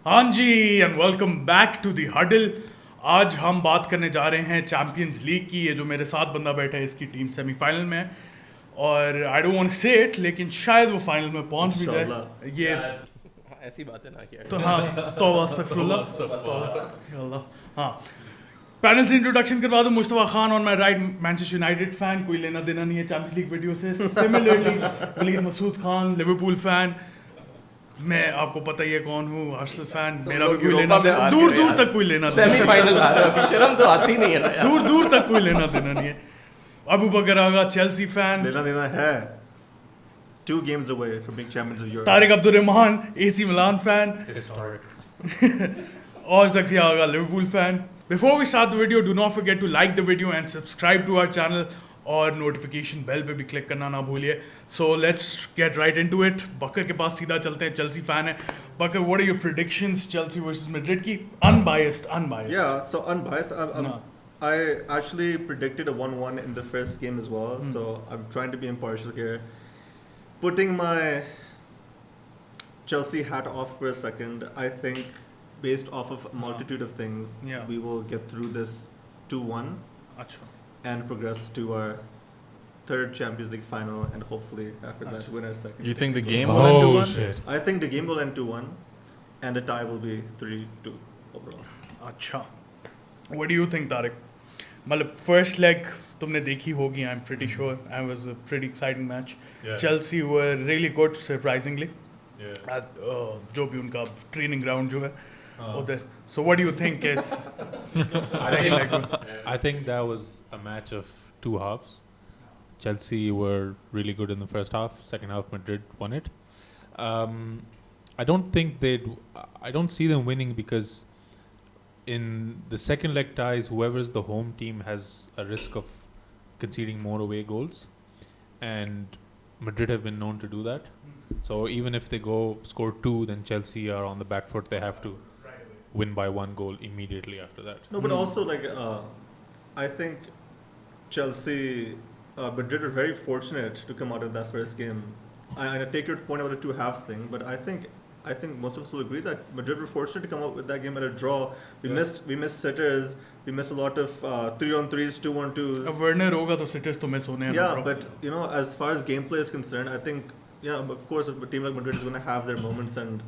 हाँ जी and welcome back to the huddle. आज हम बात करने जा रहे हैं चैंपियंस लीग की। ये जो मेरे साथ बंदा बैठा है इसकी टीम सेमीफाइनल में है और I don't want say it लेकिन शायद वो फाइनल में पहुंच भी इंशाल्लाह। जाए ये। ऐसी बातें ना किया तो हाँ, तौबा अस्तगफिरुल्लाह। हाँ, पैनल से इंट्रोडक्शन करवा दूं। Mustafa Khan on my right, Manchester United fan, कोई लेना देना नहीं है चैंपियंस लीग वीडियो से। Similarly Waleed Masood Khan, Liverpool fan. मैं आपको पता ही है कौन हूँ, आर्सेनल फैन। मेरा भी कोई लेना देना, दूर दूर तक कोई लेना देना, सेमीफाइनल आ रहा है, शर्म तो आती नहीं है ना यार। दूर दूर तक कोई लेना देना नहीं है। अबू बकर आगा चेल्सी फैन, लेना देना है 2 games away from being champions of Europe. Tariq Abdul Rehman AC Milan fan और Zakariya Agha Liverpool fan. Before we start the video, do not forget to like the video and subscribe to our channel और notification bell पे भी click करना ना भूलिए। So let's get right into it. Bakar के पास सीधा चलते हैं, चेल्सी फैन है। Bakar, what are your predictions Chelsea versus Madrid की? Unbiased. Yeah, so unbiased. I actually predicted a 1-1 in the first game as well. So I'm trying to be impartial here. Putting my Chelsea hat off for a second, I think based off of a multitude of things, Yeah. we will get through this 2-1 अच्छा, and progress to our third Champions League final and hopefully after that win our second. You think the game will end 2-1? shit. I think the game will end 2-1 and the tie will be 3-2 overall. अच्छा। What do you think, Tariq? मतलब first leg तुमने देखी होगी, I am pretty sure. I was a pretty exciting match. Yeah. Chelsea were really good surprisingly, Yeah. जो भी उनका training ground जो है हाँ. उधर। So what do you think is second leg? I think that was a match of two halves. Chelsea were really good in the first half. Second half, Madrid won it. Um, I don't think they'd. I don't see them winning because in the second leg ties, whoever's the home team has a risk of conceding more away goals, and Madrid have been known to do that. So even if they go score 2, then Chelsea are on the back foot. They have to win by 1 goal immediately after that. No, but also like I think Chelsea, Madrid were very fortunate to come out of that first game. I take your point about the two halves thing, but I think most of us will agree that Madrid were fortunate to come out with that game at a draw. We missed sitters. We missed a lot of 3-on-3s, 2-on-2s. अब Werner होगा तो seaters तो miss होने हैं। Yeah, bro. but you know, as far as gameplay is concerned, I think of course, a team like Madrid is going to have their moments, and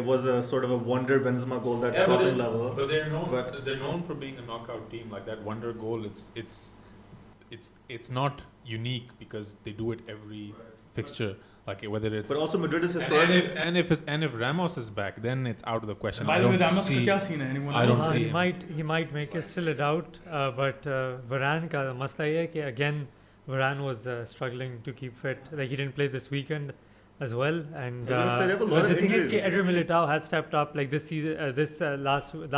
it was a sort of a wonder Benzema goal that brought them level. But they're known. But- they're known for being a knockout team. Like that wonder goal, it's not unique because they do it every fixture. Like whether it's. But also Madrid is and historically. if Ramos is back, then it's out of the question. By I the way, don't Ramos का see. क्या scene है? Anyone I know? don't see he him. might make it still a doubt, but Varane का मसला ये है कि again Varane was struggling to keep fit. Like he didn't play this weekend as well, and I was gonna say, they have a lot but of the thing is injuries. कि Eder Militao has stepped up. Like this season,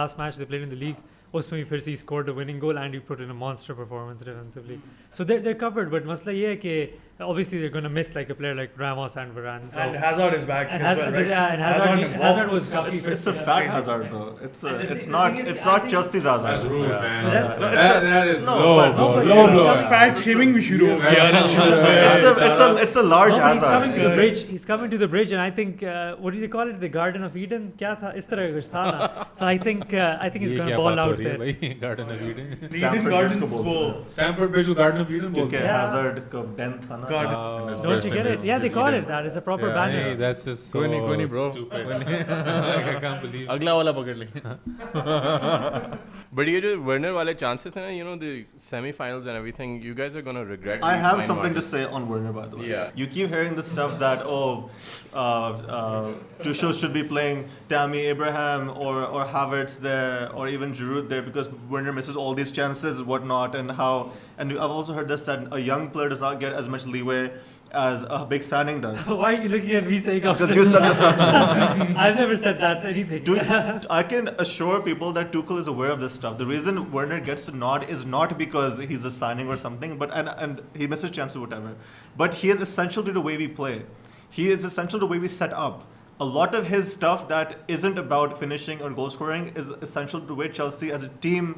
last match they played in the league, उसमें भी फिर से he scored a winning goal and he put in a monster performance defensively. So they're covered, but मसला ये है कि obviously they're going to miss like a player like Ramos and Varane. So And Hazard is back and as well, right? yeah, and Hazard was काफी fit. It's a fat Hazard though. It's not Chelsea's Hazard. rude, Yeah. man. That's- That is No, low, but- bro. but Low it's blow. not fat shaming भी शुरू हो गया है। It's a large No, but he's coming to the Hazard. bridge. He's coming to the bridge, and I think what do they call it? The Garden of Eden. क्या था? इस तरह कुछ था ना. So I think he's ये going क्या to ball बात हो out रही है there. भाई? Garden of Eden. Eden Stamford gardens Bridge को वो बोलते हैं। Stamford Bridge को Garden of Eden क्योंकि बोलते हैं. Hazard का den था ना. Garden. Don't you get it? Yeah, they call it that. It's a proper Yeah, banner. hey, that's just so कोई नहीं, bro. stupid. Like, I can't believe. अगला वाला पकड़ ले. But ये जो वर्नर वाले chances हैं ना, you know, the semi-finals and everything, you guys are gonna regret. I these have fine something to margins. say on Werner, by the way. Yeah. You keep hearing this stuff that Tuchel should be playing Tammy Abraham or Havertz there or even Giroud there because Werner misses all these chances and whatnot, and I've also heard this that a young player does not get as much leeway as a big signing does. Why are you looking at me saying Because you said this stuff. I've never said that anything. I can assure people that Tuchel is aware of this stuff. The reason Werner gets the nod is not because he's a signing or something, but and he misses chances or whatever. But he is essential to the way we play. He is essential to the way we set up. A lot of his stuff that isn't about finishing or goal scoring is essential to the way Chelsea as a team,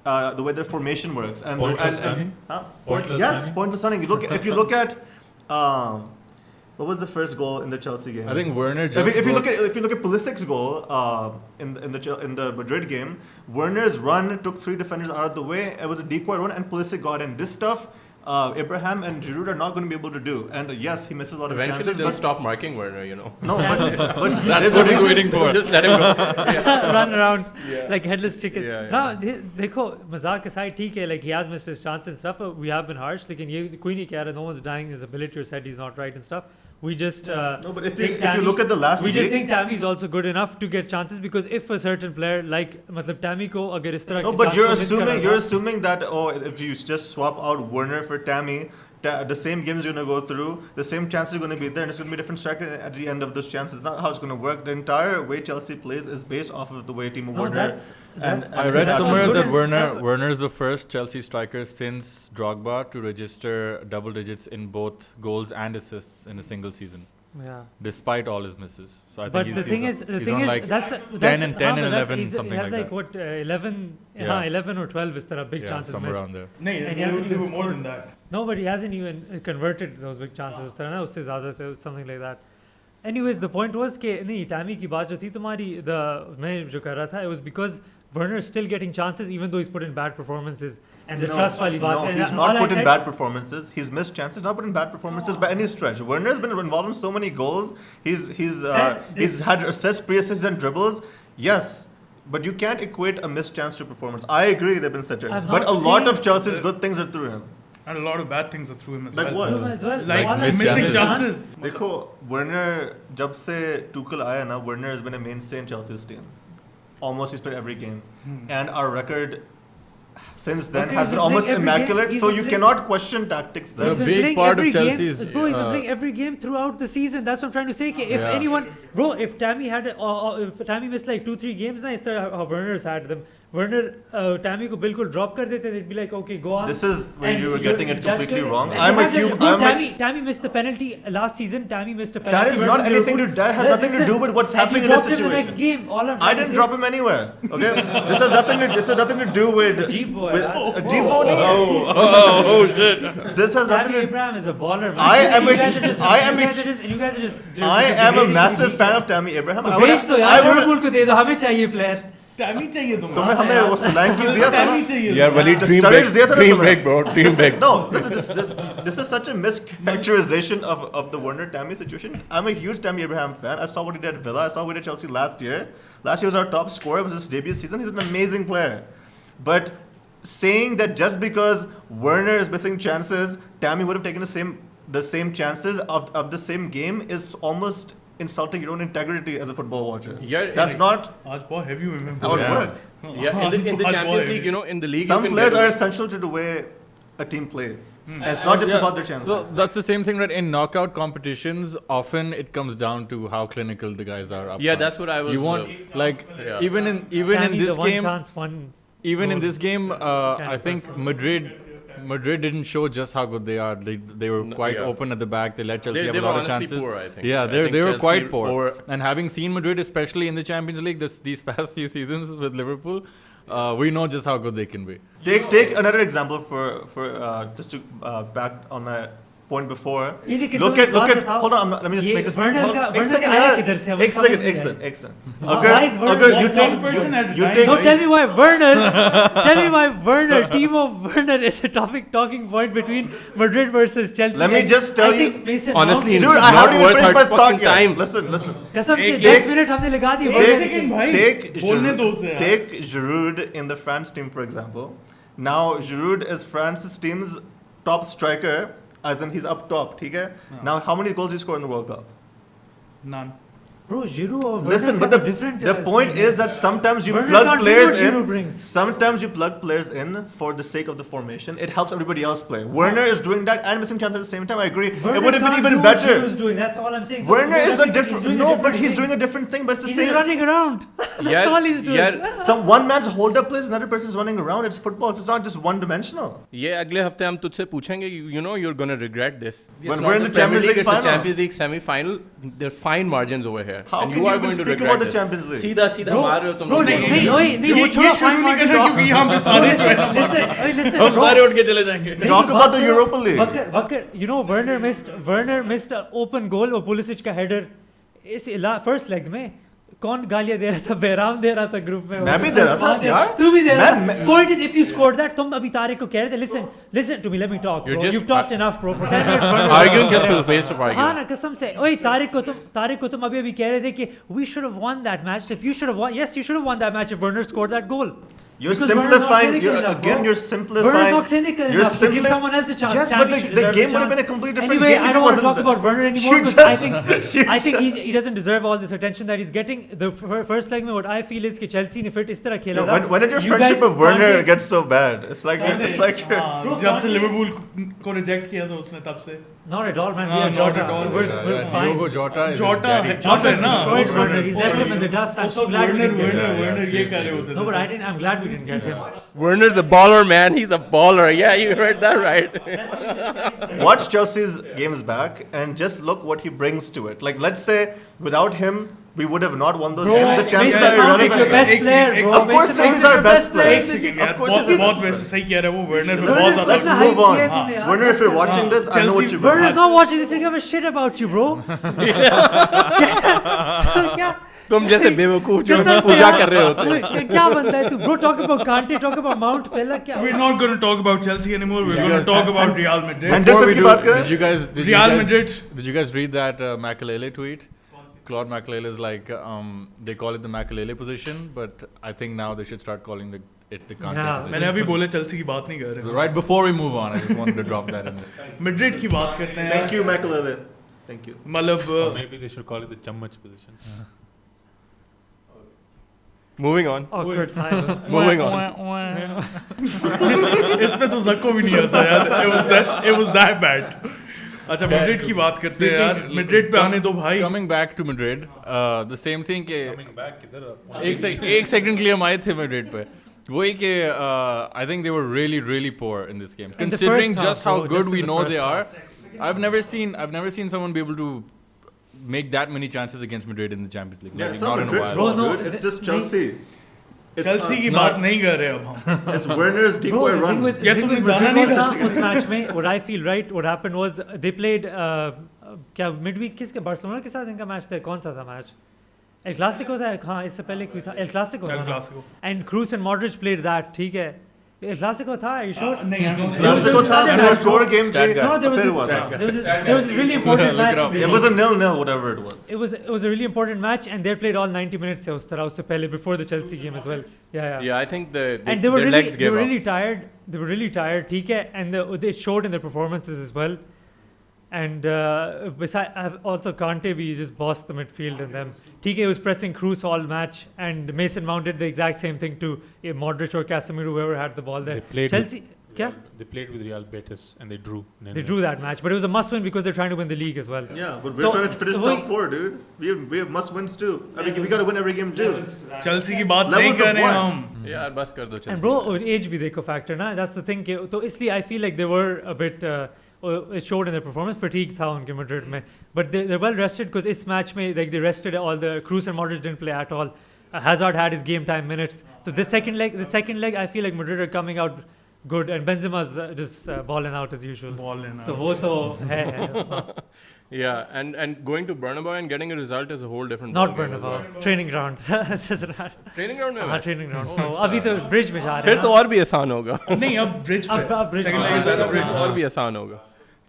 the way their formation works. And Pointless running? Huh? Pointless Yes, running? pointless running. If you look at What was the first goal in the Chelsea game? I think Werner If, just if you broke- look at Pulisic's goal in the Madrid game, Werner's run took 3 defenders out of the way. It was a decoy run, and Pulisic got in. This stuff, Abraham and Giroud are not going to be able to do. And yes, he misses a lot of Eventually, chances. they'll But stop marking Werner, you know. no, but That's there's a what he's reason- waiting for. Just let him go. run around like headless chicken. Yeah, yeah. Now, देखो मजाक aside ठीक है, like he has missed his chance and stuff. We have been harsh. लेकिन ये कोई नहीं कह रहा. No one's denying his ability or said he's not right and stuff. We just No, but if think you look at the last we just week, think Tammy is also good enough to get chances because if a certain player like मतलब Tammy को अगर इस तरह no, की but you're chances miss assuming करेगा, assuming that if you just swap out Werner for Tammy. The same games you're going to go through, the same chances are going to be there, and it's going to be a different striker at the end of those chances. It's not how it's going to work. The entire way Chelsea plays is based off of the way Timo No, Werner. that's I read That's somewhere good that enough. Werner is the first Chelsea striker since Drogba to register double digits in both goals and assists in a single season, yeah. despite all his misses. So I think But he's, the thing he's, is, the he's thing on is, like that's 10 and but that's 11, he's- something he has like that. what 11, Yeah. 11 or 12 is there big yeah, chances somewhere missed. around there. No, And he hasn't they were even more scored. than that. No, but he hasn't even converted those big chances. उस तरह ना उससे ज़्यादा थे, something like that. Anyways, the point was कि नहीं Tammy की बात जो थी तुम्हारी मैं जो कर रहा था, it was because Werner is still getting chances even though he's put in bad performances and the trust वाली बात. No, and he's all not I put in said- bad performances. He's missed chances, not put in bad performances by any stretch. Werner's been involved in so many goals. He's had assists, pre-assists, and dribbles. Yes. But you can't equate a missed chance to performance. I agree they've been sitters, I'm but not a lot saying of Chelsea's good things are through him. And a lot of bad things are through him as Like well. what? As well. Like all I'm missed saying missing is- chances. देखो, Werner जब से Tuchel आया ना, Werner has been a mainstay in Chelsea's team. Almost he's played every game, and our record since then Okay, has he's been been almost playing every game. immaculate. He's So been you playing- cannot question tactics there. A He's been big playing part of every game. Chelsea's, Bro, he's been uh, playing every game throughout the season. That's what I'm trying to say. कि if Yeah. anyone, bro, if Tammy had, if Tammy missed like 2-3 games, ना इस तरह how Werner's had them. Werner, Tammy को बिल्कुल drop कर देते. They'd be like, okay, go on. This is where And you were you're getting it judged completely it. wrong. And I'm you a have to- huge. bro, I'm a, Tammy missed the penalty last season. Tammy missed a penalty. that is not versus anything to. Liverpool. That has nothing to Listen, do with what's and happening you in this dropped him the next situation. game. All I'm I trying to didn't say drop is- him anywhere. Okay, this has nothing to do with. Jeep boy. with Jeep boy नहीं है. Oh shit! This has nothing Tammy to. Abraham is a baller, man. I am You a- guys are just- I am you a- guys are just- you guys are just. I am a debating massive the fan of Tammy Abraham. I भेज दो would. यार Liverpool को दे दो हमें चाहिए player Tammy चाहिए तुम्हें. तुम्हें हमें वो Solanke दिया था ना? Tammy चाहिए. यार वली St- ड्रीम Sturridge दिया था ना ब्रेक तुम्हें? Bro dream break No, this is such a mischaracterization of the Werner Tammy situation. I'm a huge Tammy Abraham fan. I saw what he did at Villa. I saw what he did at Chelsea last year. Last year was our top scorer. It was his debut season. He's an amazing player. But saying that just because Werner is missing chances, Tammy would have taken the same chances of the same game is almost insulting your own integrity as a football watcher. Yeah, That's not आज बहुत heavy हुए मैं. how it Yeah. works. Yeah, in the Hard Champions boy. League, you know, in the league, Some you can players get are essential to the way a team plays. And it's not just Yeah, about their chances. So that's the same thing, right? In knockout competitions, often it comes down to how clinical the guys are. Up Yeah, front. that's what I was. You want like Yeah. even in Tammy's this a one game, chance, one. even in goal. this game, Can't I think press. Madrid didn't show just how good they are. They were quite yeah. open at the back. They let Chelsea They have a were lot of honestly chances. poor, I think. Yeah, I they think were Chelsea quite poor. over- And having seen Madrid, especially in the Champions League, these past few seasons with Liverpool, we know just how good they can be. Take another example for just to back on my point before. ये लेकिन Look तुम्हें at बात बताओ, hold on, let me just ये make this Werner hold का- on, Werner एक का आया second, किधर से? एक समझ second, नहीं एक आई। second, एक second. Why is Werner अगर you one take person at a you time? take No, tell me why Werner, Timo Werner is a talking point between Madrid versus Chelsea. Let me And just tell I you- think Mason Honestly, Mount- dude, I Not haven't even worth finished our my thought fucking yet. time. Listen. कसम से Take- 10 minute हमने लगा दी Take- Werner second, की। भाई. Take बोलने दो उसे यार. take Giroud in the France team, for example. Now Giroud is France's team's top striker, as in he's up top. ठीक है? Now how many goals did he score in the World Cup? None. Bro, Giroud or Werner Listen, but come different. the point is that sometimes you Werner plug can't do players what in. Giroud brings. Sometimes you plug players in for the sake of the formation. It helps everybody else play. Werner is doing that and missing chances at the same time. I agree. Werner It would have been can't even do what better. Giroud's doing. That's all I'm saying. Werner is a He's different. doing a No, different but he's thing. doing a different thing. But it's the He's same. just running around. That's Yeah, all he's doing. yeah. Some one man's hold up plays, another person's running around. It's football. It's not just one dimensional. ये अगले हफ्ते हम तुझसे पूछेंगे you know you're gonna regret this. It's When not we're in the the Champions Premier League it's the final. Champions League semi-final. There are fine margins over here. How and can you you are even going to speak regret about the this. Champions League? सीधा सीधा मार रहे हो तुम Bro, लोग नहीं दोनों। नहीं ओए नहीं वो ये छोड़ो शुरू नहीं करना क्योंकि यहाँ पे सारे जो है ना listen हम bro. सारे उठ के चले जाएंगे। Talk about the Europa League. Vakar, you know Werner missed an open goal और Pulisic का header इस first leg में कौन गालियां दे रहा था? बेराम दे रहा था ग्रुप में। मैं भी दे रहा था, यार। तू भी दे रहा मैं- था। Point is, if you scored that, तुम अभी तारिक को कह रहे थे, listen to me, let me talk. You're Bro. just- You've talked enough, bro. For 10 minutes. Arguing just for the face of हाँ arguing. ना कसम से ओए तारिक को तुम अभी कह रहे थे कि we should have won that match. If you should have won, yes, you should have won that match if Werner scored that goal. You're Because Werner's not simplifying. clinical enough, bro. You're simplifying. Werner's not clinical You're enough to give simpli- someone else a chance. Yes, Tammy but should the deserve game would have chance. been a completely different Anyway, game I if it don't want to wasn't talk about Werner anymore You because just- I think he doesn't deserve all this attention that he's getting. The first leg में what I feel is कि Chelsea ने फिर इस तरह खेला था. When did your You friendship guys with Werner can't- get so bad? It's like you're. हाँ, जब से लिवरपूल को रिजेक्ट किया था उसने तब से Not at all, man. We हाँ, are not Jota. at all. We're fine. Diogo Jota is Jota daddy. है Jota है ना Destroyed Werner. He's left him in the dust. I'm so glad we didn't get him. Werner ये seriously, कर रहे होते No, but थे I'm glad we didn't get him. Werner's a baller, man. He's a baller. Yeah, you heard that right. Watch Chelsea's games back and just look what he brings to it. Like, let's say without him, we would have not won those games. The chances Mason are Mount is the irrelevant. best एक player, second, bro. of course Mason Mount he's is our the best player. एक second यार Of course बहुत he's- बहुत वैसे सही कह रहा है वो वर्नर पे बहुत ज्यादा Let's Let's move hype on. किया तुमने यार. Werner, if you're watching this, I know what Chelsea- you Werner's not watching this. He give a shit about you, bro. क्या तुम जैसे बेवकूफ जो कसम से पूजा यार. कर रहे होते हैं. ओए, क्या बनता है तू? Bro, talk about Kante, talk about Mount पहला क्या? We're not going to talk about Chelsea anymore. We're going to talk about Real Madrid. Henderson Before we की do, बात करें? did you guys Real Madrid. Did you guys read that Makelele tweet? Claude Makelele is like they call it the Makelele position, but I think now they should start calling it the Kante Yeah. position. मैंने अभी बोले Chelsea की बात नहीं कर So रहे right before we move on, I just wanted to drop that in there. Madrid की बात करते हैं Thank you, Makelele. Thank you. मतलब Or maybe they should call it the Chammach position. Moving on. Awkward silence. Moving on. इस पे तो जक्को भी नहीं हंसा यार it was that bad अच्छा मैड्रिड की बात करते हैं यार Speaking- मैड्रिड पे आने दो भाई Coming back to Madrid, the same thing के Coming back, एक सेकंड के लिए हम आए थे मैड्रिड पे वही कि I think they were really poor in this game. In the Considering first just half, how bro, good just in we the know first they are, half. I've never seen someone be able to make that many chances against Madrid in the Champions League. Yeah, Like, it's not not in a Madrid's while. fault, Bro, no, dude. It's just नहीं- Chelsea. It's Chelsea की it's बात not- नहीं कर रहे अब हम It's Werner's Bro, decoy the thing runs. with, Yeah, the thing तुमने with जाना Madrid नहीं was था। ना, उस मैच में what I feel right what happened was they played क्या midweek किसके बार्सिलोना के साथ इनका मैच था कौन सा था मैच एल क्लासिको था हाँ इससे पहले कोई था El Clasico El Clasico. And क्रूस एंड मॉड्रिच played that ठीक है एल क्लासिको था you sure नहीं I don't Clasico था, Other पूरा match, core game Stat के guy. no there was फिर this, हुआ था. there was this really important Look it match up. It was a 0-0, whatever it was. it was a really important match and they played all 90 minutes से उस तरह उससे पहले before the Chelsea game as well yeah Yeah, I think and they were their really legs they gave were up. really tired they were really tired ठीक है and they showed in their performances as well and besides I've also Kante we just bossed the midfield and them TK was pressing Kroos all match and Mason Mount did the exact same thing to Modric or Casemiro whoever had the ball there They played Chelsea क्या They played with Real Betis and they drew. they drew that match but it was a must win because they're trying to win the league as well Yeah, but we're So- trying to finish so top 4, dude. We have must wins too. I mean, we got to win every game too. Chelsea की बात Levels नहीं of कर रहे what? हम यार बस कर दो and Chelsea. bro और age भी देखो factor ना that's the thing कि तो इसलिए I feel like they were a bit it showed in their performance fatigue था उनके Madrid में but they're well rested because इस match में like they rested all the Kroos and Modric didn't play at all Hazard had his game time minutes so the second leg I feel like Madrid are coming out good and Benzema's just balling out as usual ball लेना तो वो तो है उसमें Yeah, and going to Bernabeu and getting a result is a whole different. not ballgame as Bernabeu well. training ground That's right. Training ground में हाँ है? training ground तो अभी तो bridge में जा रहे फिर हैं तो ना। और भी आसान होगा. नहीं अब ब्रिज पे अब bridge Second में leg जा is रहे the हैं। bridge. और भी आसान होगा.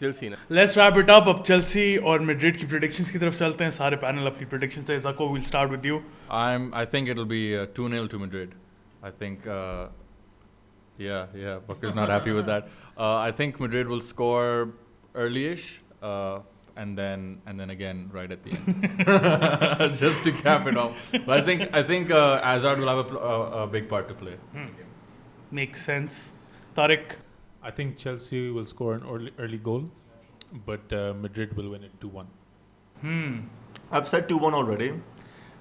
Chelsea ने. Let's wrap it up. अब चेल्सी और मैड्रिड की predictions की तरफ चलते हैं सारे पैनल अपनी predictions से Zako we'll start with you I think it'll be 2-0 to Madrid. I think yeah Bakar's not happy with that. I think Madrid will score early-ish and then again right at the end just to cap it off. But I think Hazard will have a big part to play. makes sense Tariq I think Chelsea will score an early goal, but Madrid will win it 2-1. I've said 2-1 already.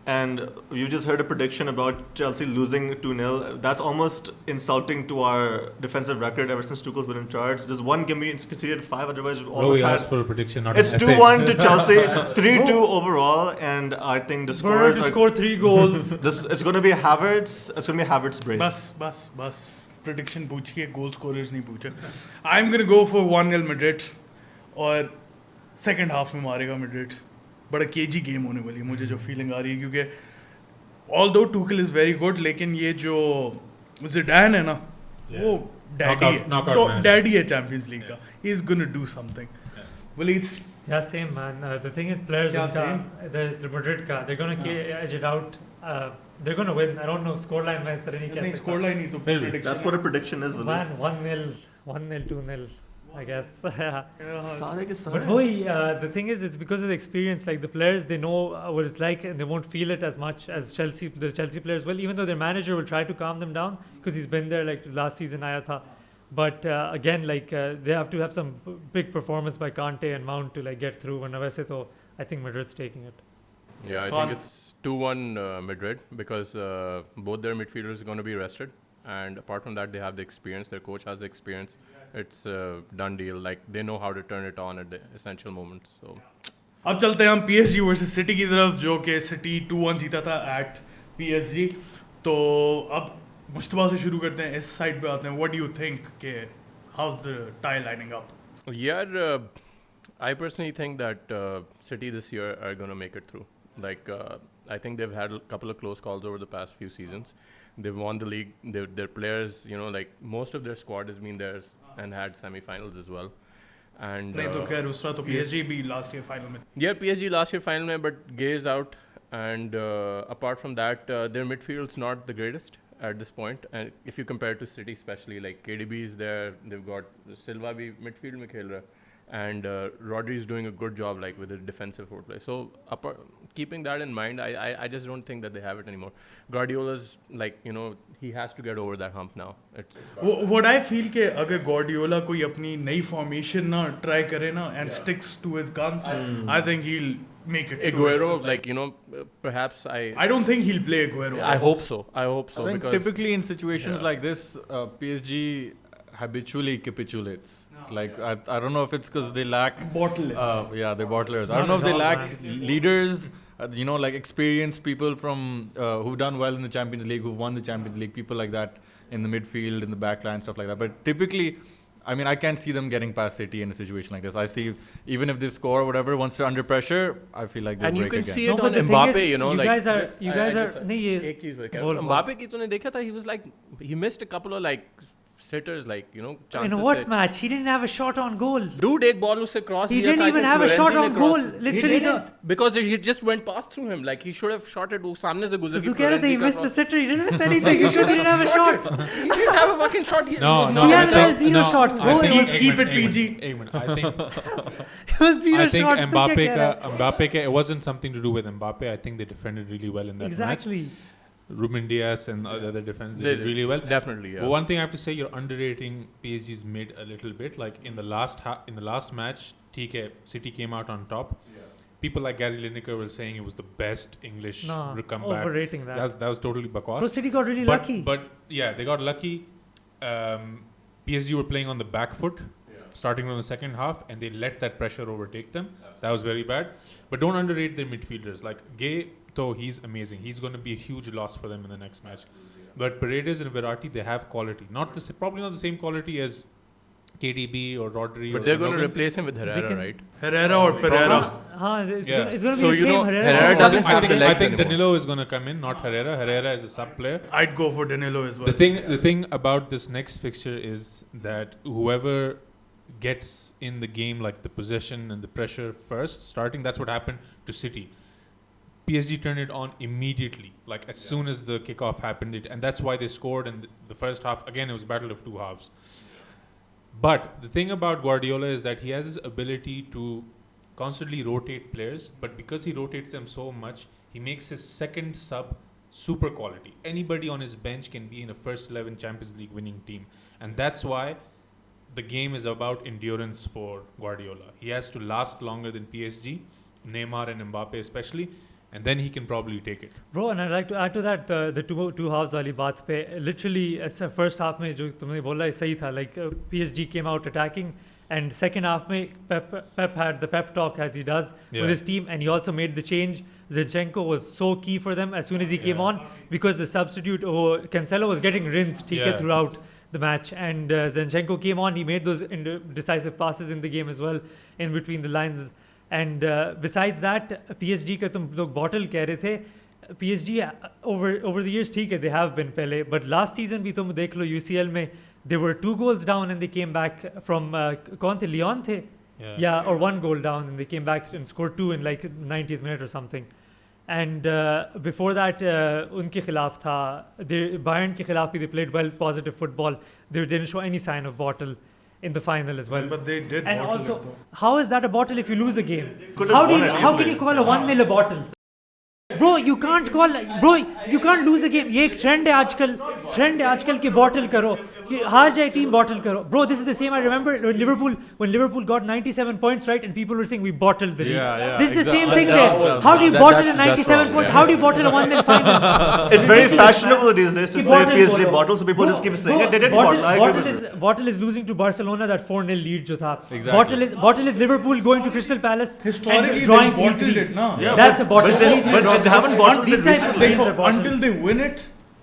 and you just heard a prediction about Chelsea losing 2-0. That's almost insulting to our defensive record ever since Tuchel's been in charge. Just one game we conceded 5, otherwise we Bro, almost we had. asked for a prediction, not It's an essay. 2-1 to Chelsea, 3-2 overall, and I think the Werner scores to are. score 3 goals. It's going to be Havertz. It's going to be Havertz brace. बस prediction पूछिए, goal scorers नहीं पूछे. I'm gonna go for 1-0 Madrid और second half में मारेगा Madrid. बड़ा KG game होने वाली है, मुझे जो फीलिंग आ रही है, क्योंकि although Tuchel is very good, लेकिन ये जो ज़िडान है ना, वो Knockout man. डैडी है चैंपियंस लीग का. He is gonna do something. Waleed, Yeah, same man. The thing is, players Yeah, the Madrid ka, they're gonna edge it out. They're gonna win. I don't know scoreline मैं इस तरह नहीं कह नहीं सकता. Score line नहीं तो Bill, prediction That's what a prediction is, Willie. Man, 1-0, 2-0, I guess. सारे के But सारे. the thing is, it's because of the experience. Like the players, they know what it's like, and they won't feel it as much as the Chelsea players will. Even though their manager will try to calm them down because he's been there. Like last season, आया था. But again, they have to have some big performance by Kante and Mount to get through. And वैसे तो I think Madrid's taking it. Yeah, I Fun. think it's 2-1 Madrid because both their midfielders are going to be rested. And apart from that, they have the experience. Their coach has the experience. It's a done deal. Like, they know how to turn it on at the essential moments. So, अब चलते हैं हम PSG versus city की तरफ, जो कि city 2-1 जीता था एट PSG. तो अब मुश्तबा से शुरू करते हैं, इस साइड पे आते हैं. व्हाट डू यू थिंक के house the tie lining up? yeah, I personally think that City this year are going to make it through. Like, I think they've had a couple of close calls over the past few seasons. They've won the league. Their players, most of their squad has been theirs and had semi-finals as well. And नहीं तो खैर उसका तो PSG भी last year final में. yeah, PSG last year final mein, but Gay's out. And apart from that, their midfield's not the greatest at this point. And if you compare to City especially, like KDB is there, they've got Silva bhi midfield mein khel raha hai. And Rodri is doing a good job with his defensive foreplay. So keeping that in mind, I just don't think that they have it anymore. Guardiola's he has to get over that hump now. What I feel के अगर Guardiola कोई अपनी नई formation ना try करे ना and sticks to his guns, I think he'll make it. Aguero, perhaps I don't think he'll play Aguero. I hope so. I think because typically in situations like this, PSG habitually capitulates. Like I don't know if it's because they lack Bottle it. they're bottlers. I don't know if they lack leaders, experienced people from who've done well in the Champions League, who've won the Champions League, people like that in the midfield, in the back line, stuff like that. But typically, I mean, I can't see them getting past City in a situation like this. I see, even if they score or whatever, once they're under pressure, I feel like they'll and you break can again. see No, it but on the thing Mbappe, is, you guys are नहीं ये एक चीज बोल बोल, Mbappe की तूने देखा था, he was he missed a couple of sitters, chances. in what match he didn't have a shot on goal. Dude, एक ball उससे cross He दिया didn't था, I even think have a shot Florenzi on ने goal. cross- Literally He didn't, not. because he just went past through him. Like, he should have shot it. वो सामने से गुजर You के कह रहे थे he Florenzi का missed a cross- sitter. He didn't miss anything because he didn't have a shot. He didn't have a fucking shot. He No, was no. He not- had I think- zero no, shots, I bro. think- He was- keep it एक PG. Minute, एक minute. I think It was zero I think shots. तो क्या कह रहा है? Mbappe ka, it wasn't something to do with Mbappe. I think they defended really well in that match. Exactly. Ruben Diaz and the other defenders They did really well. Definitely, yeah. But one thing I have to say, you're underrating PSG's mid a little bit. Like in the last match, TK City came out on top. People like Gary Lineker were saying it was the best English No, comeback. overrating that. That was totally bakwas. Bro, City got really lucky. But yeah, they got lucky. PSG were playing on the back foot, starting from the second half, and they let that pressure overtake them. That was very bad. But don't underrate their midfielders. Like Gay, though, he's amazing. He's going to be a huge loss for them in the next match. But Paredes and Verratti, they have quality. Probably not the same quality as KDB or Rodri. But or they're going to Gundogan. replace him with Herrera, can- right? Herrera or Pereira. It's Yeah. gonna be So the you same. know, Herrera's Herrera not doesn't bad. have the I legs think anymore. Danilo is going to come in, not Herrera. Herrera is a sub player. I'd go for Danilo as well. The thing about this next fixture is that whoever gets in the game, like the possession and the pressure first, starting, that's what happened to City. PSG turned it on immediately, like as soon as the kickoff happened, and that's why they scored in the first half. Again, it was a battle of two halves. But the thing about Guardiola is that he has his ability to constantly rotate players, but because he rotates them so much, he makes his second sub super quality. Anybody on his bench can be in a first 11 Champions League winning team. And that's why the game is about endurance for Guardiola. He has to last longer than PSG, Neymar and Mbappe especially. and then he can probably take it. Bro, and I'd like to add to that the two halves wali baat pe. Literally, first half में जो तुमने बोला है सही था. Like PSG came out attacking, and second half में Pep had the pep talk as he does with his team, and he also made the change. Zinchenko was so key for them as soon as he came on, because the substitute Cancelo was getting rinsed throughout the match, and Zinchenko came on. He made those decisive passes in the game as well, in between the lines. And besides that, PSG का तुम लोग bottle कह रहे थे. PSG over the years ठीक है, they have been पहले, but last season भी तुम देख लो UCL में they were 2 goals down and they came back from कौन थे, Lyon थे, or 1 goal down, and they came back and scored 2 in like 90th minute or something. And before that उनके खिलाफ था, Bayern के खिलाफ भी they played well, positive football. They didn't show any sign of bottle in the final as well. But they did. And bottle also, it though. how is that a bottle if you lose a game? Could've How won it can easily. you call a 1-0 a bottle? Bro, you can't call, bro, you can't lose a game. ये एक trend है आजकल कि bottle करो, कि हार जाए team bottle करो. Bro, this is the same. I remember when Liverpool got 97 points, right, and people were saying we bottled the league. Yeah, This is the same exactly. thing there. How do you bottle a 97 point? How do you bottle a 1-0 final? It's very fashionable these days to Ki say bottle PSG bolo. bottle, so people just keep saying Bro, it. They didn't bottle. I agree with you. Bottle is losing to Barcelona that 4-0 lead जो था. Exactly. Bottle is Liverpool going to Crystal Palace Historically, and drawing they bottled 3-3. it, no? Yeah, That's a bottle. But they haven't bottled These it types of recently. games are bottled. Until they win it,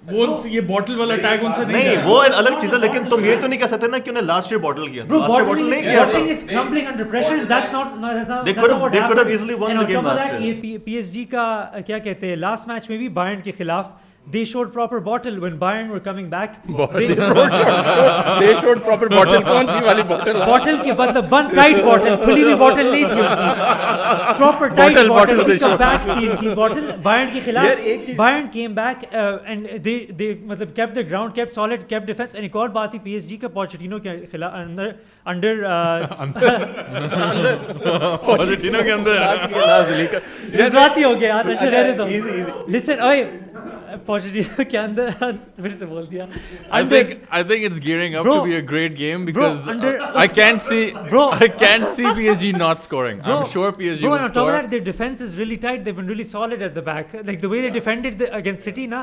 वो ये bottle वाला tag उनसे नहीं नहीं गया. वो एक अलग चीज है, लेकिन तुम ये तो नहीं कह सकते ना कि उन्हें लास्ट ईयर बॉटल किया था. Bro, लास्ट ईयर बॉटल नहीं किया bottling था. is crumbling under pressure. That's not They that's could not have- what they could have happened. easily won And the on game top of last that, year. ये PSG का क्या कहते हैं, last match में भी Bayern के खिलाफ they showed proper bottle when Bayern were coming back. They showed proper bottle. कौन सी वाली bottle? बॉटल के मतलब बंद टाइट बॉटल, खुली हुई बॉटल नहीं थी उनकी, प्रॉपर टाइट बॉटल की बैक थी इनकी बॉटल. बायर्न के खिलाफ Bayern came back and they मतलब kept the ground, kept solid, kept defense. and एक और बात थी PSG का पोचेटिनो के खिलाफ अंडर Pochettino के अंदर जज्बाती हो गया यार, अच्छा रहने दो. लिसन ओए पोचेटिनो के अंदर फिर से बोल दिया. I think it's gearing up Bro, to be a great game because under- I can't see PSG not scoring. I'm sure PSG bro, will and on top score. of that, their defense is really tight. They've been really solid at the back. Like the way they defended against City, na,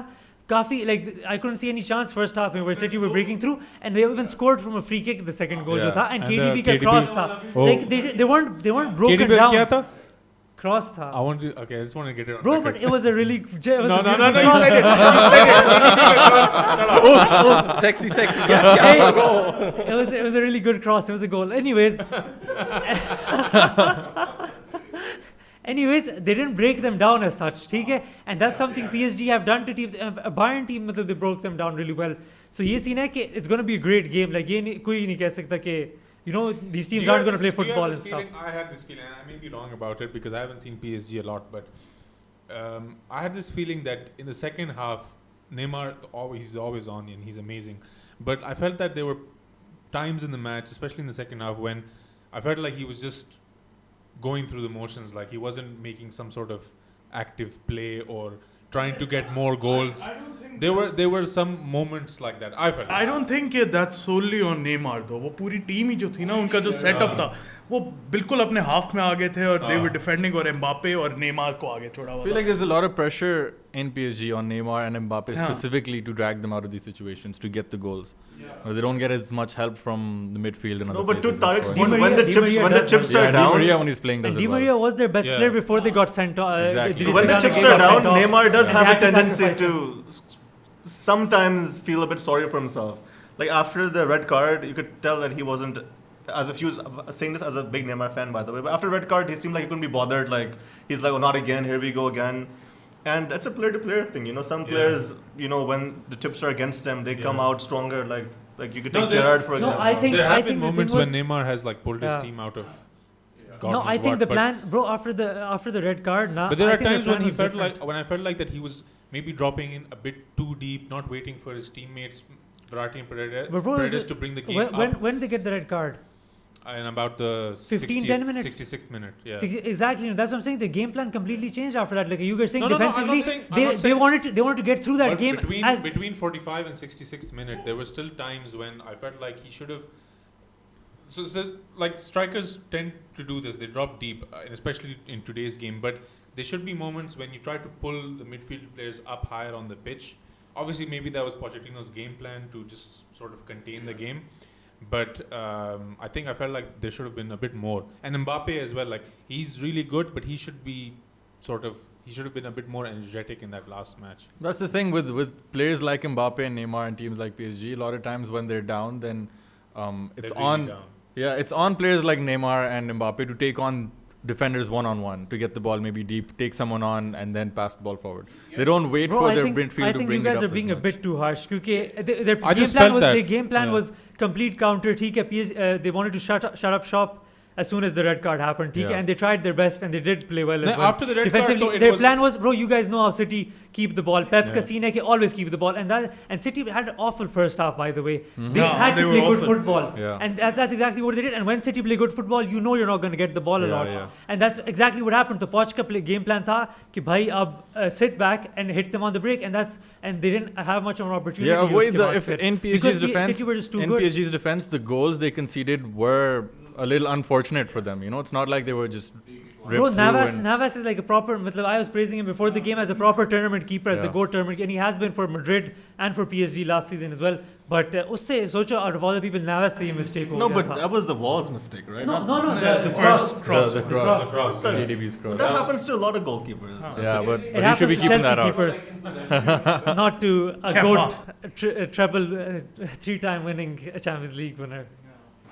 काफी like I couldn't see any chance first half where City were breaking through, and they even scored from a free kick the second goal जो था, and KDB का cross था. Like they weren't broken KDB down. क्या था? Cross था. I want to. Okay, I just want to get it on Bro, record. but it was a really No. Sexy. Hey, it was a really good cross. It was a goal. Anyways, they didn't break them down as such, ठीक है? And that's something PSG have done to teams. A Bayern team, मतलब they broke them down really well. So ये scene है कि it's going to be a great game. Like ये कोई नहीं कह सकता कि these teams aren't going to play football and stuff. I had this feeling, and I may be wrong about it because I haven't seen PSG a lot, but I had this feeling that in the second half, Neymar, he's always on and he's amazing. But I felt that there were times in the match, especially in the second half, when I felt like he was just going through the motions, like he wasn't making some sort of active play or trying to get more goals. There were some moments like that. I felt. I don't think that's solely on Neymar though. वो पूरी team ही जो थी ना, उनका जो setup था, वो बिल्कुल अपने हाफ में आ गए थे और they were defending और एम्बापे और नेमार को आगे छोड़ा हुआ I feel था. like there's a lot of pressure in PSG on Neymar and Mbappe Yeah. specifically to drag them out of these situations to get the goals. They don't get as much help from the midfield and No, other but to places in Tariq's scoring. point, when the chips Yeah, are Di down, Maria when he's playing does And it Di well. Maria was their best Yeah. player before they got sent off. Exactly. when the chips are down, Neymar does have a tendency to sometimes feel a bit sorry for himself. Like after the red card, you could tell that he wasn't, as if he was saying this as a big Neymar fan, by the way. But after red card, he seemed like he couldn't be bothered. Like he's like, oh, not again. Here we go again. And that's a player-to-player thing. Some players, when the chips are against them, they come out stronger. Like you could take Gerrard for example. I think there I have think been the thing moments was, when Neymar has like pulled his team out of. God no, knows I think what, the but- plan, bro. After the red card, nah, But there I are think the times plan when he was felt different. like, when I felt like that he was maybe dropping in a bit too deep, not waiting for his teammates, Verratti and But bro, Paredes to bring the game up. when they get the red card, And about the 10 minutes. 66th minute, yeah. Exactly. That's what I'm saying. The game plan completely changed after that. Like you were saying, No, I'm not defensively, saying- I'm not they saying- wanted to get through that But game between 45 and 66th minute, there were still times when I felt like he should have. So like strikers tend to do this; they drop deep, and especially in today's game. But there should be moments when you try to pull the midfield players up higher on the pitch. Obviously, maybe that was Pochettino's game plan to just sort of contain the game. But I think I felt like there should have been a bit more. And Mbappe as well, like he's really good, but he should be he should have been a bit more energetic in that last match. That's the thing with players like Mbappe and Neymar and teams like PSG. A lot of times when they're down, then it's They're on. really down. Yeah, it's on players like Neymar and Mbappe to take on defenders one-on-one, to get the ball maybe deep, take someone on, and then pass the ball forward. They don't wait for their midfield I to think bring you it guys up are as being a much. bit too harsh. Because their I game just plan felt was that. their game plan Yeah. was complete counter. They wanted to shut up shop as soon as the red card happened. Yeah. And they tried their best and they did play well as well. After the red card, Defensively, though, it their was plan was, bro, you guys know how City keep the ball. Pep Yeah. Casino always keep the ball, and City had an awful first half, by the way. They Yeah, had they to were play good awful. football, Yeah. and that's exactly what they did. And when City play good football, you know you're not going to get the ball a Yeah, lot, yeah. and that's exactly what happened. The Poch ka game plan tha कि भाई अब sit back and hit them on the break, and they didn't have much of an opportunity. Yeah, avoid uske the baad if फिर. in Because PSG's defense. City were just too In good. PSG's defense, the goals they conceded were a little unfortunate for them. You know, it's not like they were just ripped Bro, through. Navas is like a proper. I was praising him before the game as a proper tournament keeper, as the Yeah. GOAT tournament, and he has been for Madrid and for PSG last season as well. But usse socho out of all the people, Navas se mistake ho No, gaya but tha. that was the Wall's mistake, right? No, the the first cross. the cross, CDB's cross. That happens to a lot of goalkeepers. Yeah, but It he happens should be to keeping Chelsea that out. keepers, not to a Kepa. GOAT treble, 3-time winning Champions League winner.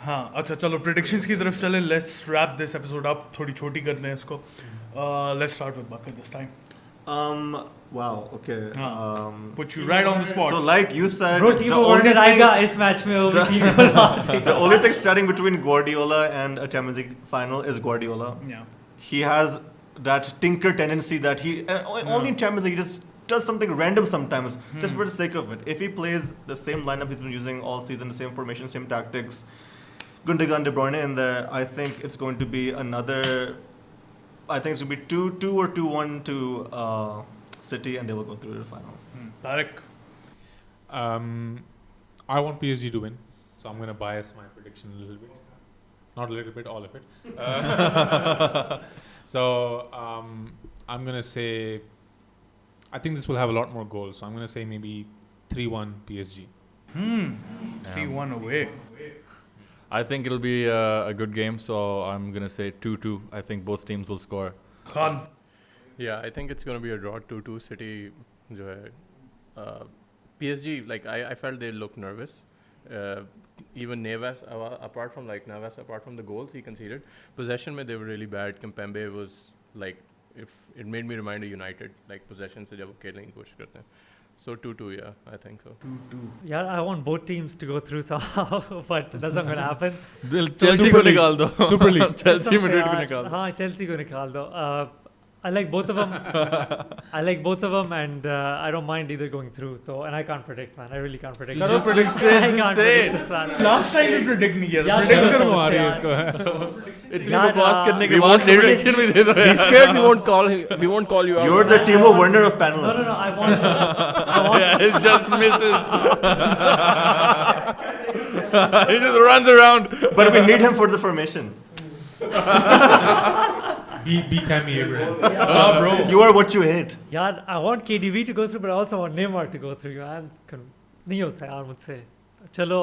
हाँ अच्छा चलो predictions की तरफ चले. Let's wrap this episode up. थोड़ी छोटी कर दें इसको. Let's start with Bakr this time. Wow. Okay. Put you right on the spot. So, like you said, Bro, the Timo only Werner thing, आएगा इस मैच में वो भी team को ला the only thing standing between Guardiola and a Champions League final is Guardiola. yeah. He has that tinker tendency that only in Champions League he just does something random sometimes, just for the sake of it. If he plays the same lineup he's been using all season, the same formation, same tactics, Gundogan, De Bruyne in there, I think it's going to be another. I think it's going to be 2-2 or 2-1 to City, and they will go through to the final. Tarek. I want PSG to win, so I'm going to bias my prediction a little bit. Not a little bit, all of it. So I'm going to say, I think this will have a lot more goals. So I'm going to say maybe 3-1 PSG. 3-1 away. I think it'll be a good game, so I'm gonna say 2-2. I think both teams will score. Khan. Yeah, I think it's going to be a draw. 2-2 City. जो है, PSG, like I felt they looked nervous. Even Navas, apart from the goals he conceded, possession mein they were really bad. Kimpembe was like, if it made me remind of United, like possession se jab wo khelne ki koshish karte hain. So 2-2, yeah, I think so. 2-2. Yeah, I want both teams to go through somehow, but that's not going to happen. Chelsea को निकाल दो. Super League. Chelsea Madrid को निकाल दो. हाँ, Chelsea को निकाल दो. I like both of them. And I don't mind either going through. So, and I can't predict, man. I really can't predict. Just I say can't it. predict this, man. Last time you predict नहीं किया. Yeah, Predict yeah. करो. आ रही है यार. इसको. इतनी यार, बकवास करने के we बाद won't prediction भी दे दो. He's scared we won't call you out. You're the Timo Werner of No, panelists. I want. Yeah, it just misses. He just runs around. But we need him for the formation. Be Tammy Abraham. Bro. You are what you hate. यार, I want KDB to go through, but I also want Neymar to go through. Man, नहीं होता यार मुझसे. चलो,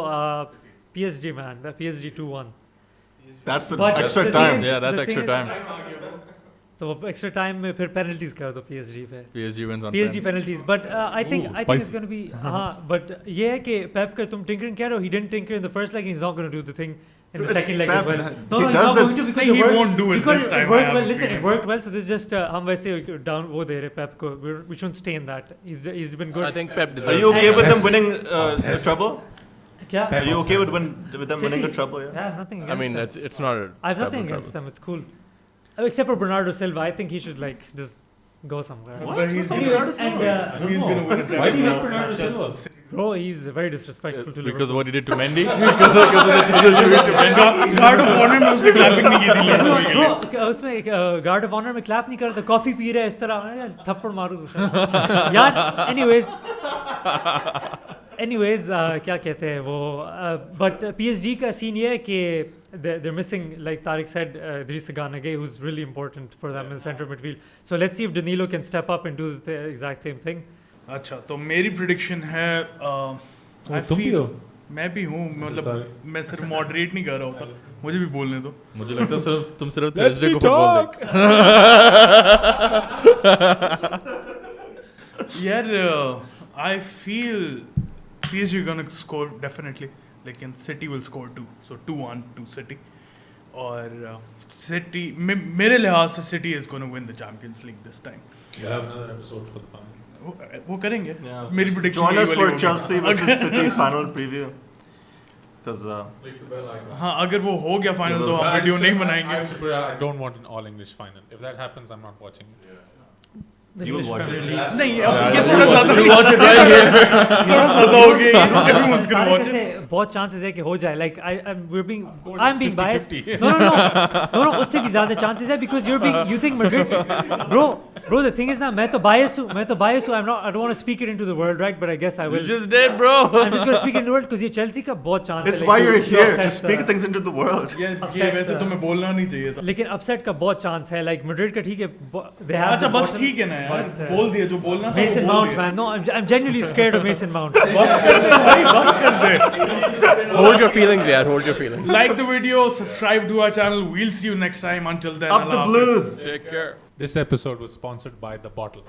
PSG, man. PSG 2-1. That's an But extra the thing time. is- Yeah, that's the extra thing is- time. तो extra time में फिर penalties कर दो PSG पे. PSG wins on PSG pens. penalties, but I think it's spicy. going to be but ये है कि Pep का तुम tinkering कह रहे हो, he didn't tinker in the first leg, he's not going to do the thing in the It's second leg Pep. as well. He he's does not this- going to because He it worked, won't do it because this time, It I worked have well. a Listen, feeling. it worked well. So this is just हम वैसे down वो दे रहे Pep को. We shouldn't stay in that. He's been good. I think Pep Are deserves you okay it. with them winning a treble? क्या? Are you okay with them winning a treble? Yeah. Yeah, I have nothing I against mean, them. it's not a I have trouble, nothing against trouble. them. It's cool. Except for Bernardo Silva, I think he should like just go somewhere. But he's Anyways, gonna and he's gonna win a Why do you hate treble. Bernardo Silva? bro, he's very disrespectful to Because Liverpool. of what he did to Mendy. Because of the things he did to Mendy. Guard of honor में उसने clapping नहीं की थी Liverpool के लिए. Bro, उसमें guard of honour में clap नहीं कर रहा था, कॉफी पी रहा है इस तरह, यार थप्पड़ मारू यार. Anyways, anyways, क्या कहते हैं वो? But PSG का scene ये है कि they're missing, like Tariq said, Idrissa Gana Gueye, who's really important for them in the center midfield. So let's see if Danilo can step up and do the exact same thing. अच्छा तो मेरी prediction है I तुम भी feel- हो? मैं भी हूँ मतलब मैं सिर्फ मॉडरेट नहीं कर रहा होता, मुझे भी बोलने दो. मुझे लगता है तुम सिर्फ थर्सडे को फुटबॉल देख. यार I feel PSG gonna score definitely, लेकिन City will score 2, so 2-1 to City. और City मेरे लिहाज से City is gonna win the Champions League this time. We'll have another episode for the final. वो करेंगे. Yeah. मेरी prediction Join यही us वाली for होगी. Chelsea versus City final preview. Because हाँ अगर वो हो गया final तो हम वीडियो नहीं बनाएंगे. I don't want an all English final. If that happens, I'm not watching it. you will watch it. नहीं अब ये थोड़ा ज़्यादा थोड़ा ज़्यादा हो गया. Everyone's gonna watch it. बहुत chances है कि हो जाए. Like I'm being biased. No, उससे भी ज़्यादा chances है because you think Madrid, bro. The thing is ना मैं तो biased हूँ. I don't want to speak it into the world, right? But I guess I will. You just did, bro. I'm just going to speak it into the world because ये Chelsea का बहुत chance है. It's like, why you're to here upset to speak things into the world. ये वैसे तो मैं बोलना नहीं चाहिए था. लेकिन upset का बहुत chance है. Like Madrid का ठीक है. They have अच्छा the बस bottom- ठीक है ना यार, but, बोल दिया जो बोलना था वो Mason बोल Mount, दिया. man. No, I'm genuinely scared of Mason Mount. बस कर दे भाई, बस कर दे. Hold your feelings, yaar. Hold your feelings. Like the video, subscribe to our channel. We'll see you next time. Until then, Up the Allah Hafiz. Blues. Take care. This episode was sponsored by The Bottle.